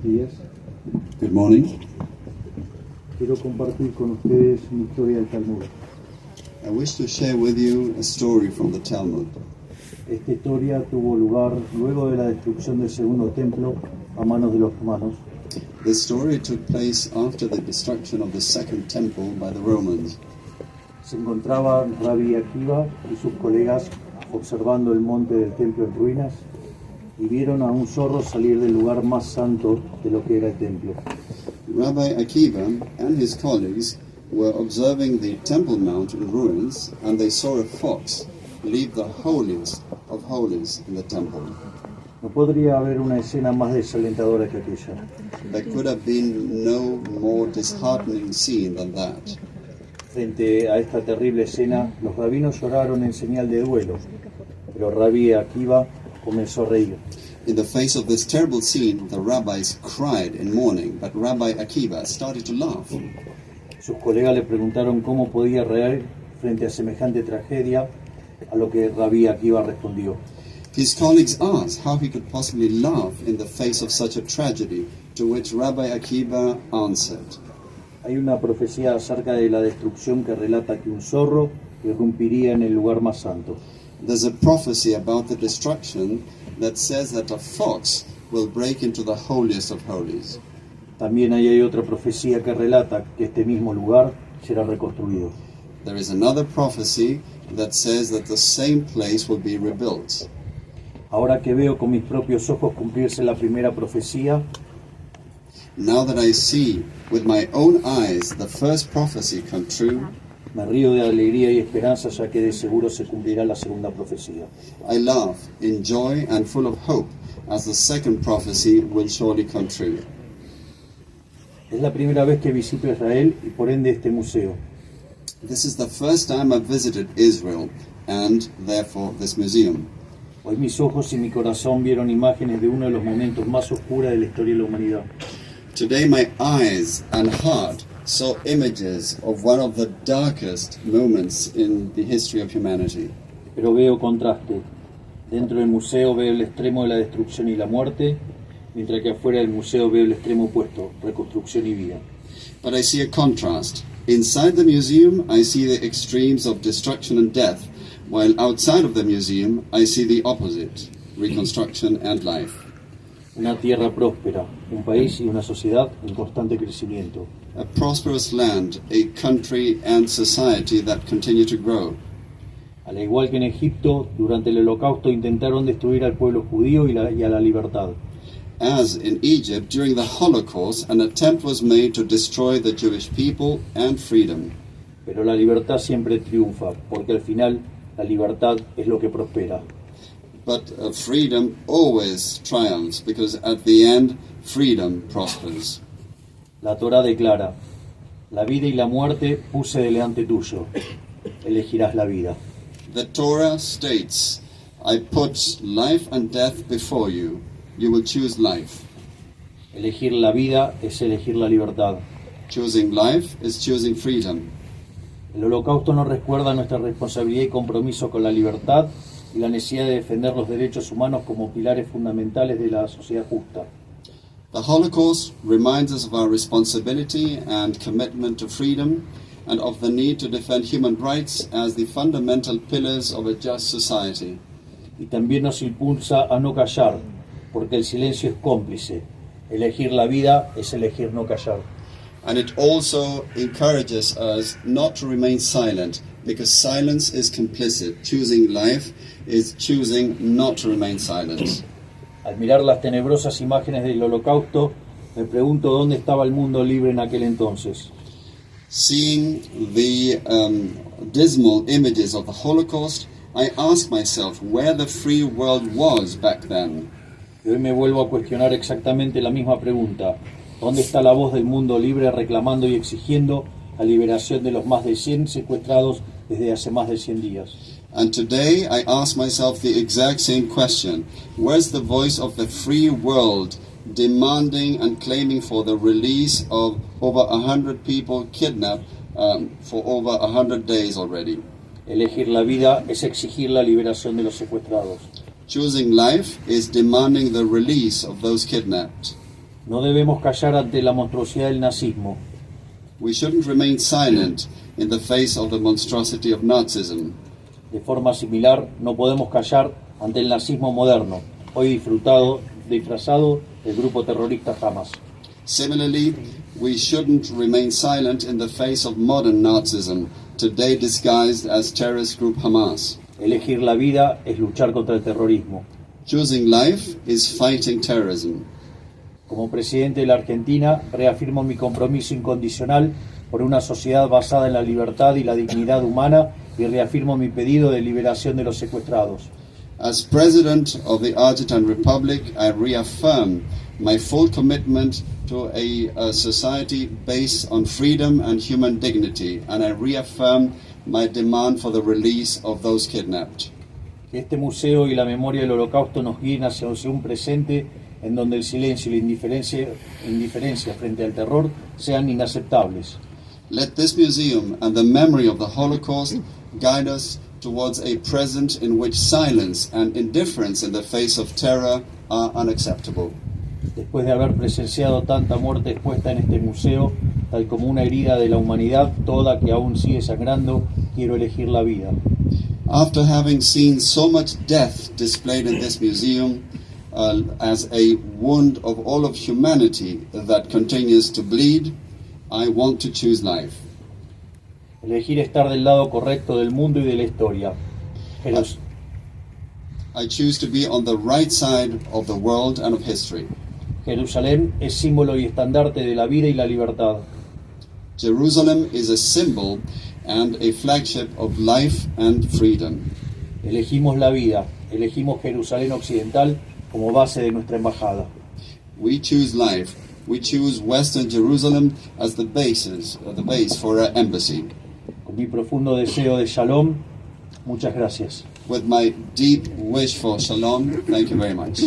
días. Good morning. Quiero compartir con ustedes una historia del Talmud. I wish to share with you a story from the Talmud. Esta historia tuvo lugar luego de la destrucción del segundo templo a manos de los romanos. This story took place after the destruction of the second temple by the Romans. Se encontraba Rabbi Akiva y sus colegas observando el monte del templo en ruinas y vieron a un zorro salir del lugar más santo de lo que era el templo. Rabbi Akiva and his colleagues were observing the Temple Mount in ruins, and they saw a fox leave the holiest of holies in the temple. No podría haber una escena más desalentadora que aquella. There could have been no more disheartening scene than that. Frente a esta terrible escena, los rabinos lloraron en señal de duelo, pero Rabbi Akiva comenzó a reír. In the face of this terrible scene, the rabbis cried in mourning, but Rabbi Akiva started to laugh. Sus colegas le preguntaron cómo podía reír frente a semejante tragedia, a lo que Rabbi Akiva respondió: His colleagues asked how he could possibly laugh in the face of such a tragedy, to which Rabbi Akiva answered, hay una profecía acerca de la destrucción que relata que un zorro irrumpiría en el lugar más santo. There's a prophecy about the destruction that says that a fox will break into the holiest of holies. También hay otra profecía que relata que este mismo lugar será reconstruido. There is another prophecy that says that the same place will be rebuilt. Ahora que veo con mis propios ojos cumplirse la primera profecía, Now that I see with my own eyes the first prophecy come true, me río de alegría y esperanza, ya que de seguro se cumplirá la segunda profecía. I laugh in joy and full of hope, as the second prophecy will surely come true. Es la primera vez que visito Israel y por ende este museo. This is the first time I've visited Israel, and therefore this museum. Hoy mis ojos y mi corazón vieron imágenes de uno de los momentos más oscuros de la historia de la humanidad. Today my eyes and heart saw images of one of the darkest moments in the history of humanity. Pero veo contraste. Dentro del museo veo el extremo de la destrucción y la muerte, mientras que afuera del museo veo el extremo opuesto, reconstrucción y vida. But I see a contrast. Inside the museum, I see the extremes of destruction and death, while outside of the museum, I see the opposite, reconstruction and life. Una tierra próspera, un país y una sociedad en constante crecimiento. A prosperous land, a country and society that continue to grow. Al igual que en Egipto, durante el Holocausto intentaron destruir al pueblo judío y a la libertad. As in Egypt, during the Holocaust, an attempt was made to destroy the Jewish people and freedom. Pero la libertad siempre triunfa, porque al final la libertad es lo que prospera. But freedom always triumphs, because at the end, freedom prospers. La Torá declara: la vida y la muerte puse delante tuyo, elegirás la vida. The Torah states, I put life and death before you. You will choose life. Elegir la vida es elegir la libertad. Choosing life is choosing freedom. El Holocausto nos recuerda nuestra responsabilidad y compromiso con la libertad y la necesidad de defender los derechos humanos como pilares fundamentales de la sociedad justa. The Holocaust reminds us of our responsibility and commitment to freedom, and of the need to defend human rights as the fundamental pillars of a just society. Y también nos impulsa a no callar, porque el silencio es cómplice. Elegir la vida es elegir no callar. And it also encourages us not to remain silent, because silence is complicit. Choosing life is choosing not to remain silent. Al mirar las tenebrosas imágenes del Holocausto, me pregunto dónde estaba el mundo libre en aquel entonces. Seeing the dismal images of the Holocaust, I ask myself where the free world was back then. Y hoy me vuelvo a cuestionar exactamente la misma pregunta. ¿Dónde está la voz del mundo libre reclamando y exigiendo la liberación de los más de 100 secuestrados desde hace más de 100 días? And today I ask myself the exact same question. Where's the voice of the free world demanding and claiming for the release of over 100 people kidnapped for over 100 days already? Elegir la vida es exigir la liberación de los secuestrados. Choosing life is demanding the release of those kidnapped. No debemos callar ante la monstruosidad del nazismo. We shouldn't remain silent in the face of the monstrosity of Nazism. De forma similar, no podemos callar ante el nazismo moderno, hoy disfrazado del grupo terrorista Hamás. Similarly, we shouldn't remain silent in the face of modern Nazism, today disguised as terrorist group Hamás. Elegir la vida es luchar contra el terrorismo. Choosing life is fighting terrorism. Como presidente de la Argentina, reafirmo mi compromiso incondicional por una sociedad basada en la libertad y la dignidad humana y reafirmo mi pedido de liberación de los secuestrados. As President of the Argentine Republic, I reaffirm my full commitment to a society based on freedom and human dignity, and I reaffirm my demand for the release of those kidnapped. Que este museo y la memoria del Holocausto nos guíen hacia un presente en donde el silencio y la indiferencia frente al terror sean inaceptables. Let this museum and the memory of the Holocaust guide us towards a present in which silence and indifference in the face of terror are unacceptable. Después de haber presenciado tanta muerte expuesta en este museo, tal como una herida de la humanidad toda que aún sigue sangrando, quiero elegir la vida. After having seen so much death displayed in this museum, as a wound of all of humanity that continues to bleed, I want to choose life. Elegir estar del lado correcto del mundo y de la historia. I choose to be on the right side of the world and of history. Jerusalén es símbolo y estandarte de la vida y la libertad. Jerusalem is a symbol and a flagship of life and freedom. Elegimos la vida, elegimos Jerusalén Occidental como base de nuestra embajada. We choose life. We choose Western Jerusalem as the base for our embassy. Con mi profundo deseo de shalom, muchas gracias. With my deep wish for shalom, thank you very much.